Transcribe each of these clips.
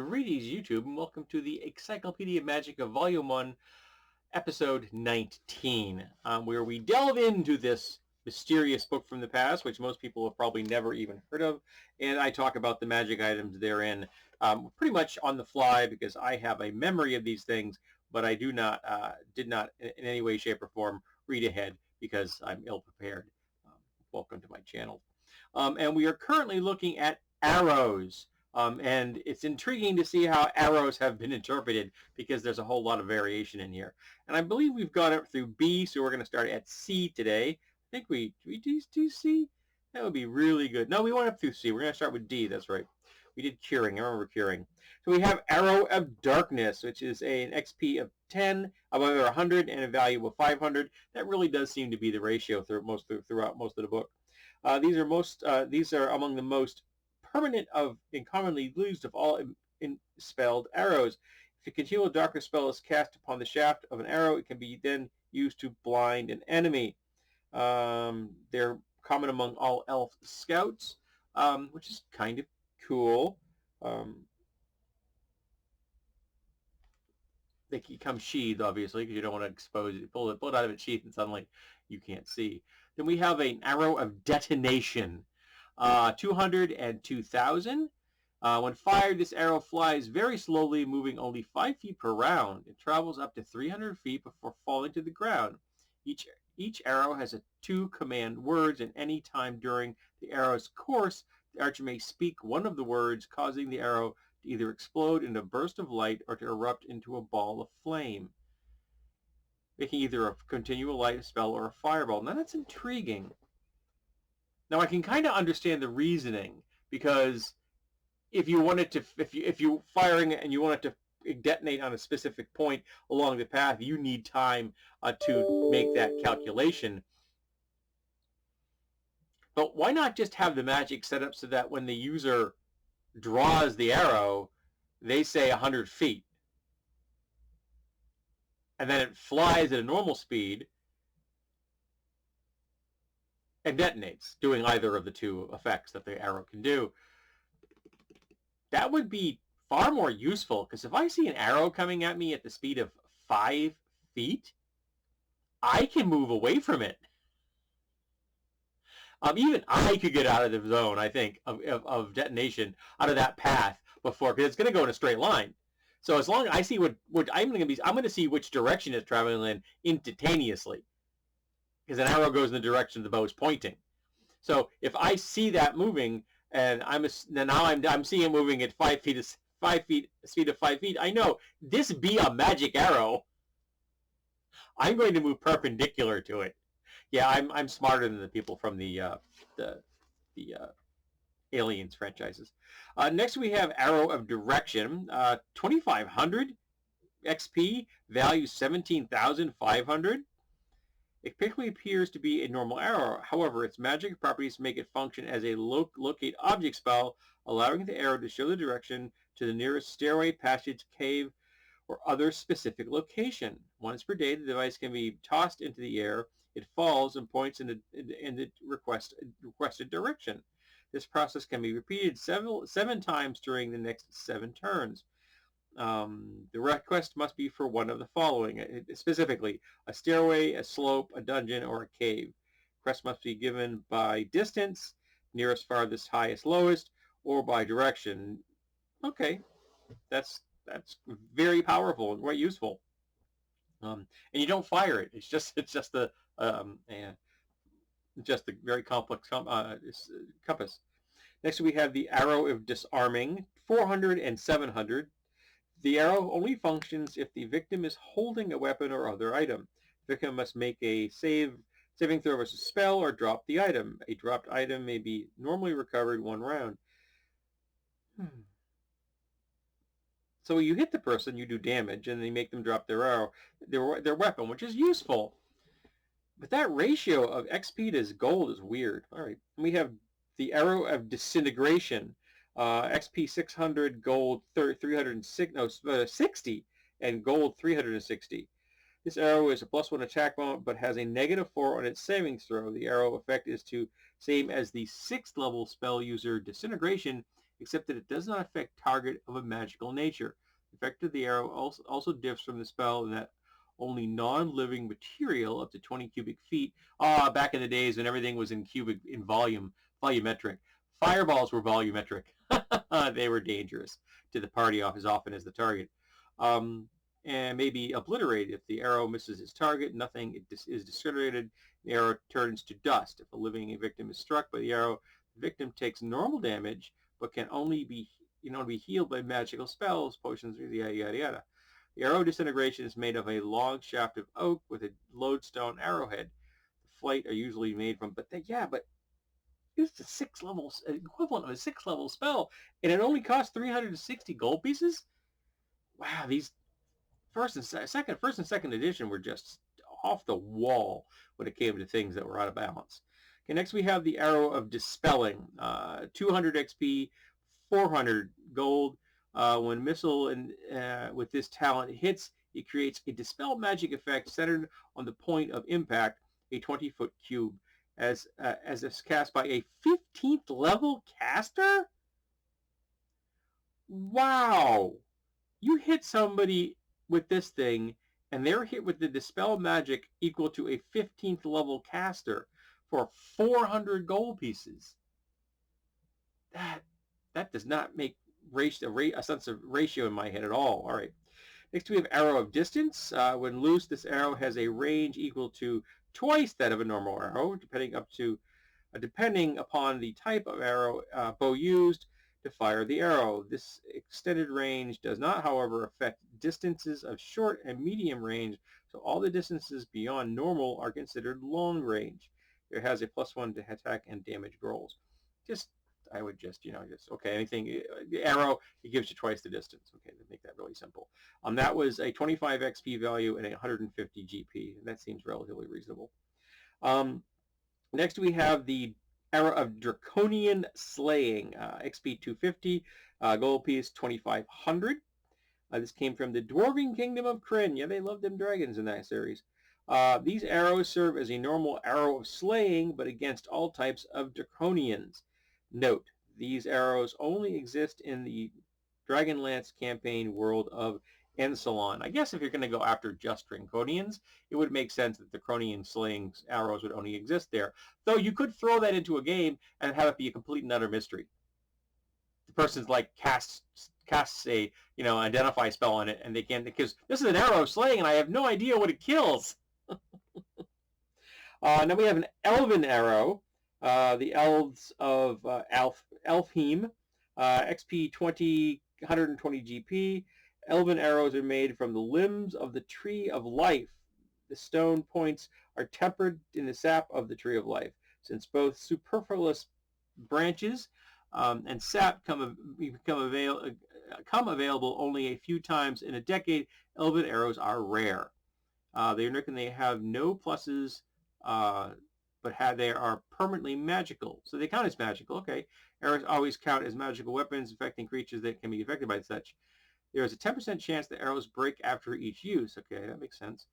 Greetings, YouTube, and welcome to the Encyclopedia Magica Volume 1, Episode 19, where we delve into this mysterious book from the past, which most people have probably never even heard of, and I talk about the magic items therein pretty much on the fly because I have a memory of these things, but I did not in any way, shape, or form read ahead because I'm ill-prepared. Welcome to my channel. And we are currently looking at arrows. And it's intriguing to see how arrows have been interpreted because there's a whole lot of variation in here. And I believe we've gone up through B, so we're going to start at C today. I think we do C? That would be really good. No, we went up through C. We're going to start with D. That's right. We did curing. I remember curing. So we have Arrow of Darkness, which is an XP of 10, about 100, and a value of 500. That really does seem to be the ratio throughout most of the book. These are among the most permanent and commonly used of all spelled arrows. If a continual darkness spell is cast upon the shaft of an arrow, it can be then used to blind an enemy. They're common among all elf scouts, which is kind of cool. They come sheathed, obviously, because you don't want to expose it. Pull it out of its sheath, and suddenly you can't see. Then we have an Arrow of Detonation. 200 and 2,000. When fired, this arrow flies very slowly, moving only 5 feet per round. It travels up to 300 feet before falling to the ground. Each arrow has 2 command words, and any time during the arrow's course, the archer may speak one of the words, causing the arrow to either explode in a burst of light or to erupt into a ball of flame, making either a continual light spell or a fireball. Now that's intriguing. Now I can kind of understand the reasoning, because if you firing and you want it to detonate on a specific point along the path, you need time to make that calculation. But why not just have the magic set up so that when the user draws the arrow, they say 100 feet, and then it flies at a normal speed and detonates, doing either of the 2 effects that the arrow can do. That would be far more useful, because if I see an arrow coming at me at the speed of 5 feet, I can move away from it. Even I could get out of the zone, I think, of detonation, out of that path before, because it's going to go in a straight line. So as long as I see what I'm going to see which direction it's traveling in instantaneously, because an arrow goes in the direction the bow is pointing. So if I see that moving, and now I'm seeing it moving at 5 feet, speed of 5 feet, I know this be a magic arrow. I'm going to move perpendicular to it. Yeah, I'm smarter than the people from the Aliens franchises. Next we have Arrow of Direction, 2,500 XP, value 17,500. It quickly appears to be a normal arrow. However, its magic properties make it function as a locate object spell, allowing the arrow to show the direction to the nearest stairway, passage, cave, or other specific location. Once per day, the device can be tossed into the air. It falls and points in the requested direction. This process can be repeated 7 times during the next 7 turns. The request must be for one of the following, specifically a stairway, a slope, a dungeon, or a cave. Request must be given by distance, nearest, farthest, highest, lowest, or by direction. Okay, that's very powerful and quite useful. And you don't fire it. It's just the very complex compass. Next we have the Arrow of Disarming, 400 and 700. The arrow only functions if the victim is holding a weapon or other item. The victim must make a saving throw versus spell or drop the item. A dropped item may be normally recovered 1 round. So you hit the person, you do damage, and then you make them drop their arrow, their weapon, which is useful. But that ratio of XP to gold is weird. All right, and we have the Arrow of Disintegration. XP 600, gold 60, and gold 360. This arrow is a +1 attack bonus, but has a -4 on its saving throw. The arrow effect is the same as the 6th level spell user Disintegration, except that it does not affect target of a magical nature. The effect of the arrow also differs from the spell in that only non-living material up to 20 cubic feet. Back in the days when everything was in volumetric. Fireballs were volumetric. They were dangerous to the party off as often as the target. And may be obliterated. If the arrow misses its target, nothing is disintegrated. The arrow turns to dust. If a living victim is struck by the arrow, the victim takes normal damage, but can only be healed by magical spells, potions, yada yada yada. The arrow disintegration is made of a long shaft of oak with a lodestone arrowhead. The flight are usually made from, but it's a equivalent of a 6-level spell, and it only costs 360 gold pieces. Wow, these first and second edition were just off the wall when it came to things that were out of balance. Okay, next we have the Arrow of Dispelling, 200 XP, 400 gold. When missile with this talent hits, it creates a dispel magic effect centered on the point of impact, a 20-foot cube, as it's cast by a 15th level caster. Wow! You hit somebody with this thing, and they're hit with the dispel magic equal to a 15th level caster for 400 gold pieces. That does not make a sense of ratio in my head at all. All right. Next we have Arrow of Distance. When loose, this arrow has a range equal to twice that of a normal arrow, depending upon the type of arrow bow used to fire the arrow. This extended range does not, however, affect distances of short and medium range, so all the distances beyond normal are considered long range. It has a +1 to attack and damage rolls. Okay, anything, the arrow, it gives you twice the distance. Okay, to make that really simple. That was a 25 XP value and a 150 GP, and that seems relatively reasonable. Next we have the Era of Draconian Slaying, XP 250, gold piece 2500. This came from the Dwarven Kingdom of Kryn. Yeah, they love them dragons in that series. These arrows serve as a normal arrow of slaying, but against all types of draconians. Note, these arrows only exist in the Dragonlance campaign world of Ensalon. I guess if you're going to go after just draconians, it would make sense that the draconian slaying arrows would only exist there. Though you could throw that into a game and have it be a complete and utter mystery. The person's like casts a identify spell on it, and they can't, because this is an arrow of slaying and I have no idea what it kills. Now we have an Elven Arrow, the Elves of Elfheim, XP 120 GP. Elven arrows are made from the limbs of the Tree of Life. The stone points are tempered in the sap of the Tree of Life. Since both superfluous branches and sap come available only a few times in a decade, Elven arrows are rare. They have no pluses, but they are permanently magical. So they count as magical. Okay. Arrows always count as magical weapons, affecting creatures that can be affected by such. There is a 10% chance that arrows break after each use. Okay, that makes sense.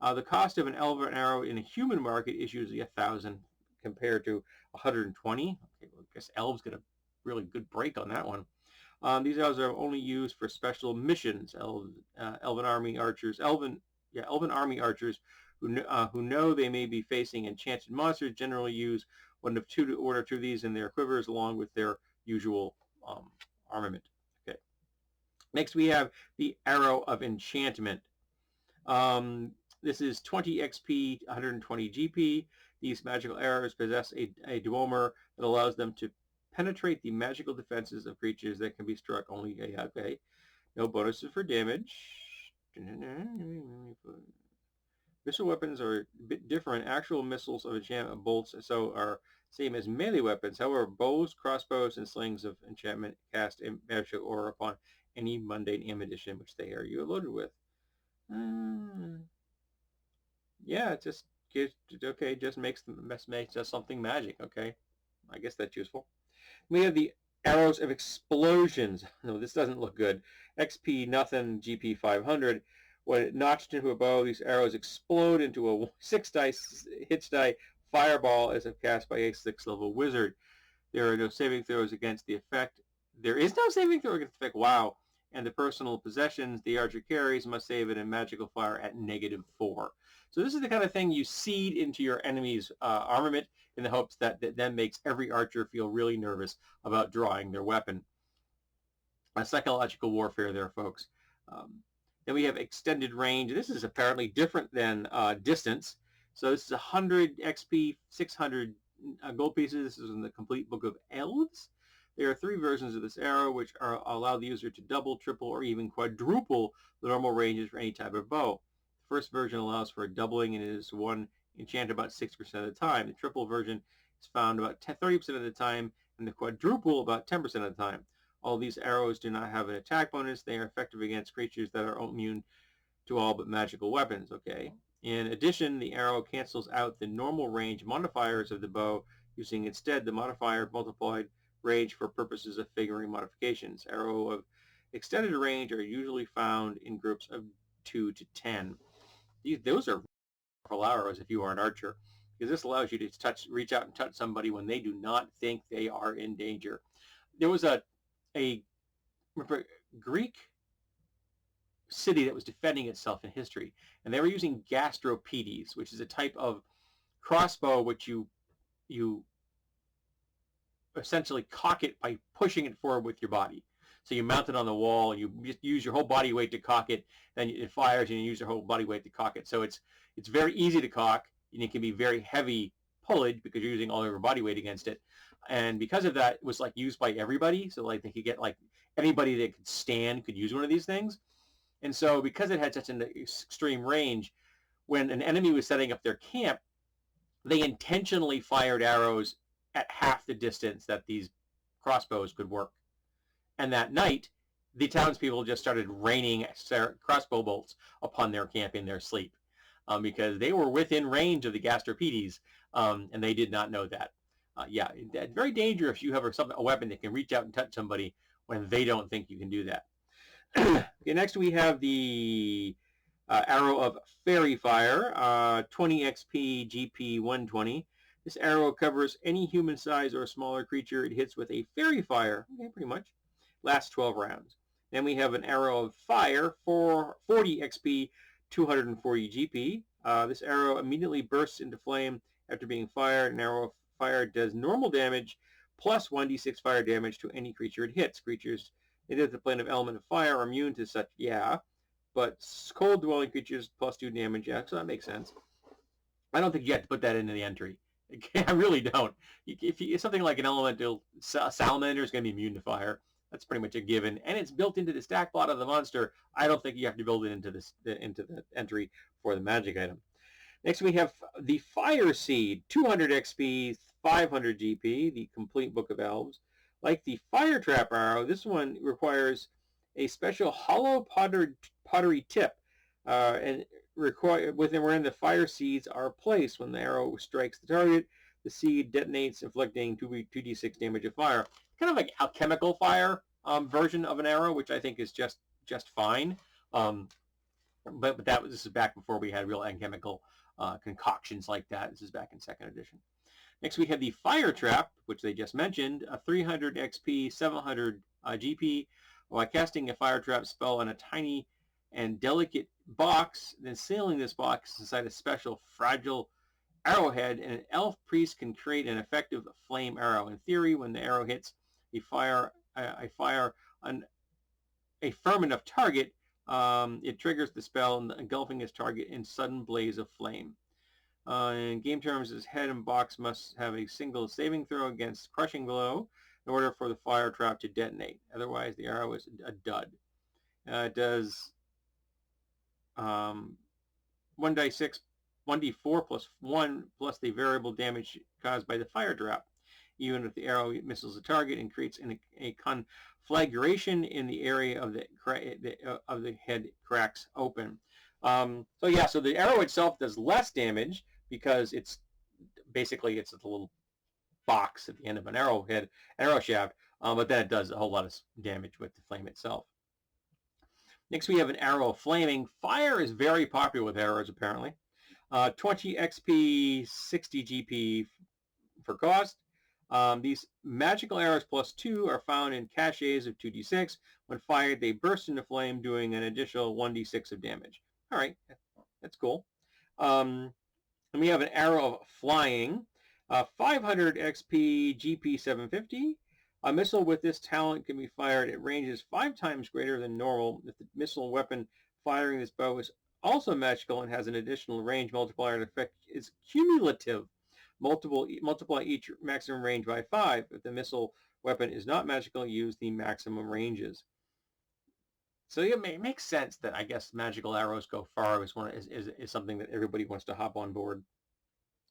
The cost of an Elven arrow in a human market is usually 1,000 compared to 120. Okay, well, I guess elves get a really good break on that one. These arrows are only used for special missions. Elven army archers who know they may be facing enchanted monsters generally use one of two of these in their quivers along with their usual armament. Okay. Next we have the Arrow of Enchantment. This is 20 XP, 120 GP. These magical arrows possess a dwemer that allows them to penetrate the magical defenses of creatures that can be struck only. Okay. No bonuses for damage. Missile weapons are a bit different. Actual missiles of enchantment bolts are same as melee weapons. However, bows, crossbows, and slings of enchantment cast a magic aura upon any mundane ammunition which they are loaded with. Yeah, it just makes something magic. Okay, I guess that's useful. We have the Arrows of Explosions. No, this doesn't look good. XP nothing, GP 500. When notched into a bow, these arrows explode into a 6-dice hit die fireball as if cast by a 6th level wizard. There are no saving throws against the effect. There is no saving throw against effect. Wow. And the personal possessions the archer carries must save it in magical fire at -4. So this is the kind of thing you seed into your enemy's armament in the hopes that then makes every archer feel really nervous about drawing their weapon. Psychological warfare there, folks. Then we have extended range. This is apparently different than distance. So this is 100 XP, 600 gold pieces. This is in the complete book of elves. There are 3 versions of this arrow, which allow the user to double, triple, or even quadruple the normal ranges for any type of bow. The first version allows for a doubling and is one enchanted about 6% of the time. The triple version is found about 30% of the time, and the quadruple about 10% of the time. All these arrows do not have an attack bonus. They are effective against creatures that are immune to all but magical weapons. Okay. In addition, the arrow cancels out the normal range modifiers of the bow, using instead the modifier multiplied range for purposes of figuring modifications. Arrow of extended range are usually found in groups of 2 to 10. Those are powerful arrows if you are an archer, because this allows you to reach out and touch somebody when they do not think they are in danger. There was a Greek city that was defending itself in history, and they were using gastropedes, which is a type of crossbow which you essentially cock it by pushing it forward with your body. So you mount it on the wall, and you just use your whole body weight to cock it, and it fires, and you use your whole body weight to cock it. So it's very easy to cock, and it can be very heavy pullage because you're using all of your body weight against it. And because of that, it was like used by everybody. So like they could get like anybody that could stand could use one of these things. And so because it had such an extreme range, when an enemy was setting up their camp, they intentionally fired arrows at half the distance that these crossbows could work. And that night, the townspeople just started raining crossbow bolts upon their camp in their sleep, because they were within range of the gastropedes, and they did not know that. Yeah, very dangerous if you have a weapon that can reach out and touch somebody when they don't think you can do that. Okay, next we have the Arrow of Fairy Fire, 20 XP, GP 120. This arrow covers any human size or smaller creature it hits with a fairy fire. Okay, pretty much. Lasts 12 rounds. Then we have an Arrow of Fire, 40 XP, 240 GP. This arrow immediately bursts into flame after being fired. An Arrow of Fire does normal damage plus 1d6 fire damage to any creature it hits. Creatures native to the plane of element of fire are immune to such, but cold dwelling creatures plus 2 damage, so that makes sense. I don't think you have to put that into the entry. I really don't. If something like an elemental salamander is going to be immune to fire, that's pretty much a given, and it's built into the stack plot of the monster. I don't think you have to build it into the entry for the magic item. Next we have the Fire Seed, 200 XP, 500 GP, the complete book of elves. Like the Fire Trap arrow, this one requires a special hollow pottery tip, and wherein the fire seeds are placed. When the arrow strikes the target, the seed detonates, inflicting 2d6 damage of fire. Kind of like alchemical fire version of an arrow, which I think is just fine. But this is back before we had real alchemical concoctions like that. This is back in 2nd edition. Next we have the Fire Trap, which they just mentioned, a 300 XP, 700 GP. While casting a Fire Trap spell on a tiny and delicate box, then sealing this box inside a special fragile arrowhead, and an elf priest can create an effective flame arrow. In theory, when the arrow hits a fire on a firm enough target, it triggers the spell, engulfing its target in sudden blaze of flame. In game terms, this head and box must have a single saving throw against crushing blow in order for the fire trap to detonate. Otherwise, the arrow is a dud. It does 1d4 plus 1 plus the variable damage caused by the fire trap. Even if the arrow misses the target and creates a conflagration in the area of the head cracks open. So the arrow itself does less damage because it's basically a little box at the end of an arrow shaft, but then it does a whole lot of damage with the flame itself. Next we have an Arrow of Flaming. Fire is very popular with arrows apparently. 20 XP, 60 GP for cost. These magical arrows +2 are found in caches of 2d6. When fired, they burst into flame, doing an additional 1d6 of damage. All right, that's cool. And we have an Arrow of Flying, 500 XP, GP 750. A missile with this talent can be fired at ranges 5 times greater than normal. If the missile weapon firing this bow is also magical and has an additional range multiplier, the effect is cumulative. Multiply each maximum range by 5. If the missile weapon is not magical, use the maximum ranges. So yeah, it makes sense that I guess magical arrows go far is something that everybody wants to hop on board.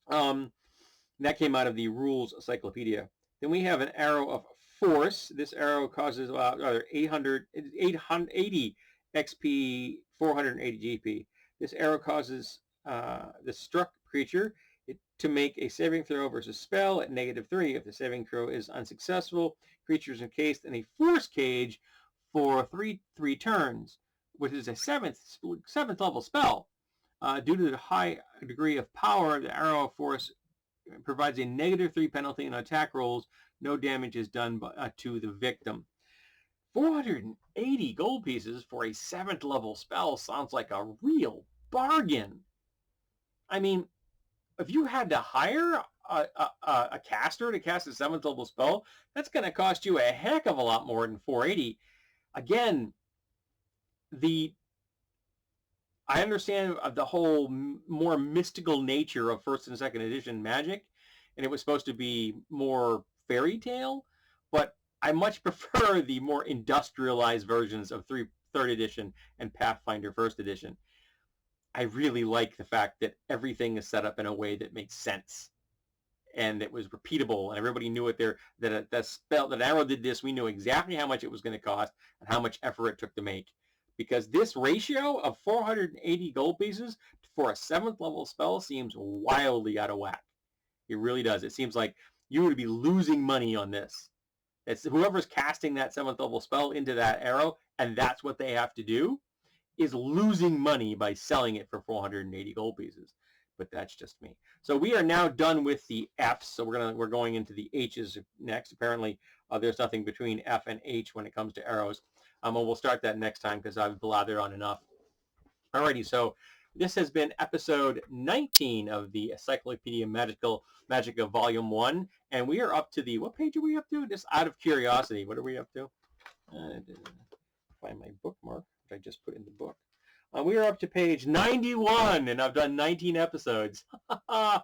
That came out of the Rules Encyclopedia. Then we have an Arrow of Force. This arrow causes 880 XP, 480 GP. This arrow causes the struck creature to make a saving throw versus spell at -3. If the saving throw is unsuccessful, creature is encased in a force cage for three turns, which is a seventh level spell. Due to the high degree of power, the Arrow of Force provides a -3 penalty on attack rolls. No damage is done to the victim. 480 gold pieces for a 7th level spell sounds like a real bargain. I mean, if you had to hire a caster to cast a 7th level spell, that's going to cost you a heck of a lot more than 480. Again, I understand the whole more mystical nature of 1st and 2nd edition Magic, and it was supposed to be more fairy tale, but I much prefer the more industrialized versions of 3rd edition and Pathfinder 1st edition. I really like the fact that everything is set up in a way that makes sense and it was repeatable, and everybody knew that spell, that arrow did this. We knew exactly how much it was going to cost and how much effort it took to make. Because this ratio of 480 gold pieces for a 7th level spell seems wildly out of whack. It really does. It seems like you would be losing money on this. It's whoever's casting that 7th level spell into that arrow, and that's what they have to do, is losing money by selling it for 480 gold pieces. But that's just me. So we are now done with the F's. So we're going into the H's next. Apparently, there's nothing between F and H when it comes to arrows. And we'll start that next time because I've blathered on enough. Alrighty, so this has been episode 19 of the Encyclopedia Magica Volume 1. And we are up to the, what page are we up to? Just out of curiosity, what are we up to? Find my bookmark, which I just put in the book. We are up to page 91, and I've done 19 episodes. So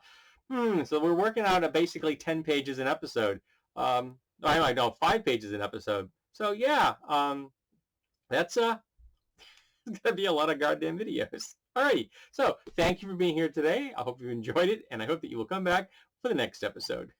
we're working out at basically 10 pages an episode. I know, 5 pages an episode. So yeah, that's it's gonna be a lot of goddamn videos. Alrighty, so thank you for being here today. I hope you enjoyed it, and I hope that you will come back for the next episode.